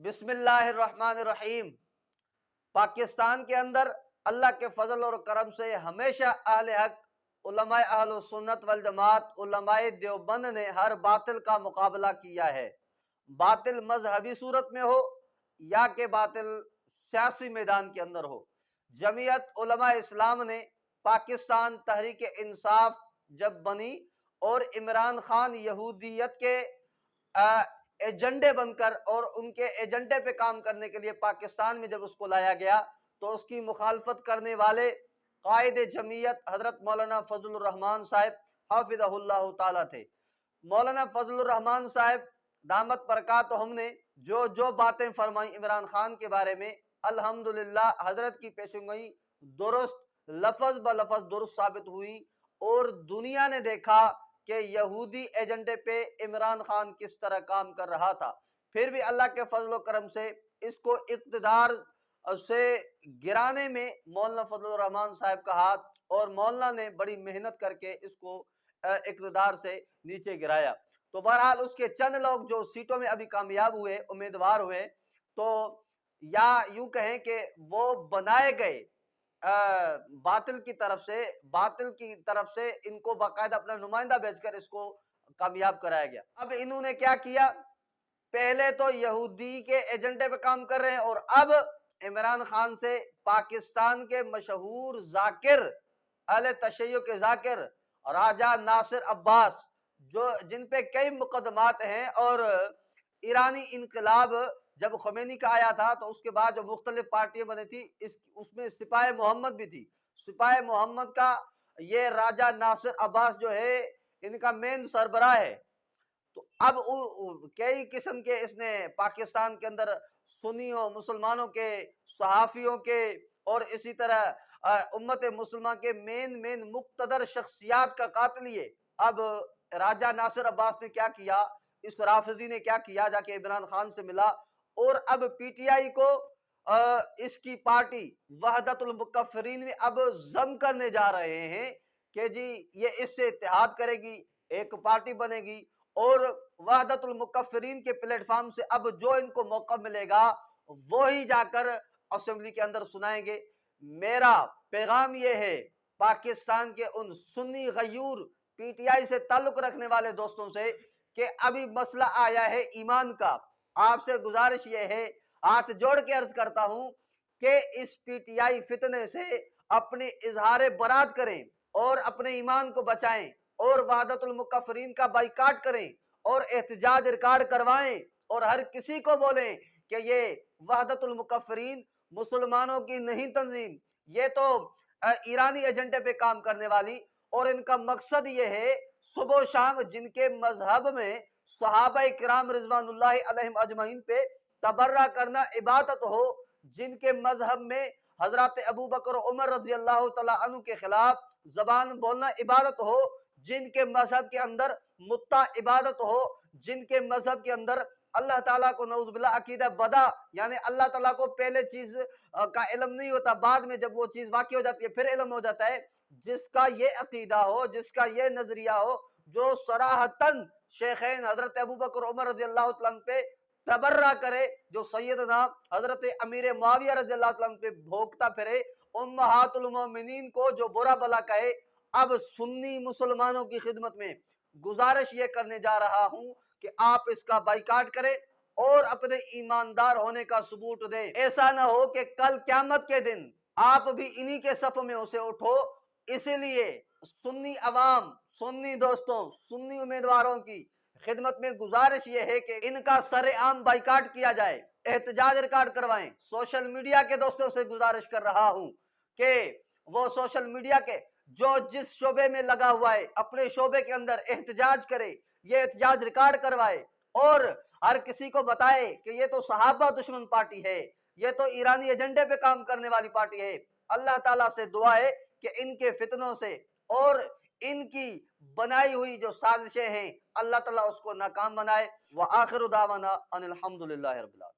بسم اللہ الرحمن الرحیم۔ پاکستان کے اندر اللہ کے فضل اور کرم سے ہمیشہ اہل حق، علماء اہل سنت والجماعت، علماء دیوبند نے ہر باطل کا مقابلہ کیا ہے، باطل مذہبی صورت میں ہو یا کہ باطل سیاسی میدان کے اندر ہو۔ جمعیت علماء اسلام نے پاکستان تحریک انصاف جب بنی اور عمران خان یہودیت کے ایجنڈے بن کر اور ان کے ایجنڈے پہ کام کرنے کے لیے پاکستان میں جب اس کو لایا گیا تو اس کی مخالفت کرنے والے قائد جمعیت حضرت مولانا فضل الرحمان صاحب حافظہ اللہ تعالیٰ تھے۔ مولانا فضل الرحمان صاحب دامت برکاتہم نے جو باتیں فرمائیں عمران خان کے بارے میں، الحمدللہ حضرت کی پیشنگوئی درست، لفظ بلفظ درست ثابت ہوئی، اور دنیا نے دیکھا کہ یہودی ایجنڈے پہ عمران خان کس طرح کام کر رہا تھا۔ پھر بھی اللہ کے فضل و کرم سے اس کو اقتدار سے گرانے میں مولانا فضل الرحمان صاحب کا ہاتھ، اور مولانا نے بڑی محنت کر کے اس کو اقتدار سے نیچے گرایا۔ تو بہرحال اس کے چند لوگ جو سیٹوں میں ابھی کامیاب ہوئے، امیدوار ہوئے، تو یا یوں کہیں کہ وہ بنائے گئے باطل کی طرف سے ان کو باقاعدہ اپنا نمائندہ بھیج کر اس کو کامیاب کرایا گیا۔ اب انہوں نے کیا کیا؟ پہلے تو یہودی کے ایجنڈے پہ کام کر رہے ہیں، اور اب عمران خان سے پاکستان کے مشہور ذاکر، اہل تشیع کے ذاکر راجہ ناصر عباس، جن پہ کئی مقدمات ہیں، اور ایرانی انقلاب جب خمینی کا آیا تھا تو اس کے بعد جو مختلف پارٹیاں بنی تھی، اس میں سپاہ محمد بھی تھی۔ سپاہ محمد کا یہ راجہ ناصر عباس جو ہے ان کا مین سربراہ ہے۔ تو اب کئی قسم کے اس نے پاکستان کے اندر سنیوں، مسلمانوں کے، صحافیوں کے، اور اسی طرح امت مسلمہ کے مین مقتدر شخصیات کا قاتل یہ۔ اب راجہ ناصر عباس نے کیا کیا، اس رافضی نے کیا کیا، جا کے عمران خان سے ملا، اور اب پی ٹی آئی کو اس کی پارٹی وحدت المکفرین میں اب ضم کرنے جا رہے ہیں کہ جی یہ اس سے اتحاد کرے گی، ایک پارٹی بنے گی، اور وحدت المکفرین کے پلیٹ فارم سے اب جو ان کو موقع ملے گا وہی جا کر اسمبلی کے اندر سنائیں گے۔ میرا پیغام یہ ہے پاکستان کے ان سنی غیور پی ٹی آئی سے تعلق رکھنے والے دوستوں سے کہ ابھی مسئلہ آیا ہے ایمان کا۔ آپ سے گزارش یہ ہے، ہاتھ جوڑ کے عرض کرتا ہوں کہ اس پی ٹی آئی فتنے سے اپنی اظہار برات کریں اور اپنے ایمان کو بچائیں، اور وحدت المکفرین کا بائیکاٹ کریں اور احتجاج ریکارڈ کروائیں، اور ہر کسی کو بولیں کہ یہ وحدت المکفرین مسلمانوں کی نہیں تنظیم، یہ تو ایرانی ایجنڈے پہ کام کرنے والی، اور ان کا مقصد یہ ہے صبح و شام جن کے مذہب میں صحابہ کرام رضوان اللہ علیہم اجمعین پہ تبرہ کرنا عبادت ہو، جن کے مذہب میں حضرات ابو بکر و عمر رضی اللہ تعالیٰ عنہ کے خلاف زبان بولنا عبادت ہو، جن کے مذہب کے اندر متع عبادت ہو، جن کے مذہب کے اندر اللہ تعالیٰ کو نعوذ باللہ عقیدہ بدا، یعنی اللہ تعالیٰ کو پہلے چیز کا علم نہیں ہوتا، بعد میں جب وہ چیز واقع ہو جاتی ہے پھر علم ہو جاتا ہے، جس کا یہ عقیدہ ہو، جس کا یہ نظریہ ہو، جو صراحتاً شیخین حضرت ابو بکر عمر رضی اللہ عنہ پہ تبرہ کرے، جو سیدنا حضرت امیر معاویہ رضی اللہ عنہ پہ بھوکتا پھرے، امہات المومنین کو جو برا بلا کہے، اب سنی مسلمانوں کی خدمت میں گزارش یہ کرنے جا رہا ہوں کہ آپ اس کا بائیکاٹ کریں اور اپنے ایماندار ہونے کا ثبوت دیں۔ ایسا نہ ہو کہ کل قیامت کے دن آپ بھی انہی کے صف میں اسے اٹھو۔ اسی لیے سنی عوام، سنی دوستوں، سنی امیدواروں کی خدمت میں گزارش یہ ہے کہ ان کا سر عام بائیکاٹ کیا جائے، احتجاج ریکارڈ کروائیں۔ سوشل میڈیا کے دوستوں سے گزارش کر رہا ہوں کہ وہ سوشل میڈیا کے جو جس شعبے میں لگا ہوا ہے اپنے شعبے کے اندر احتجاج کرے، یہ احتجاج ریکارڈ کروائے، اور ہر کسی کو بتائے کہ یہ تو صحابہ دشمن پارٹی ہے، یہ تو ایرانی ایجنڈے پہ کام کرنے والی پارٹی ہے۔ اللہ تعالیٰ سے دعا ہے کہ ان کے فتنوں سے اور ان کی بنائی ہوئی جو سازشیں ہیں اللہ تعالیٰ اس کو ناکام بنائے۔ وآخر دعوانا ان الحمدللہ رب العالمین۔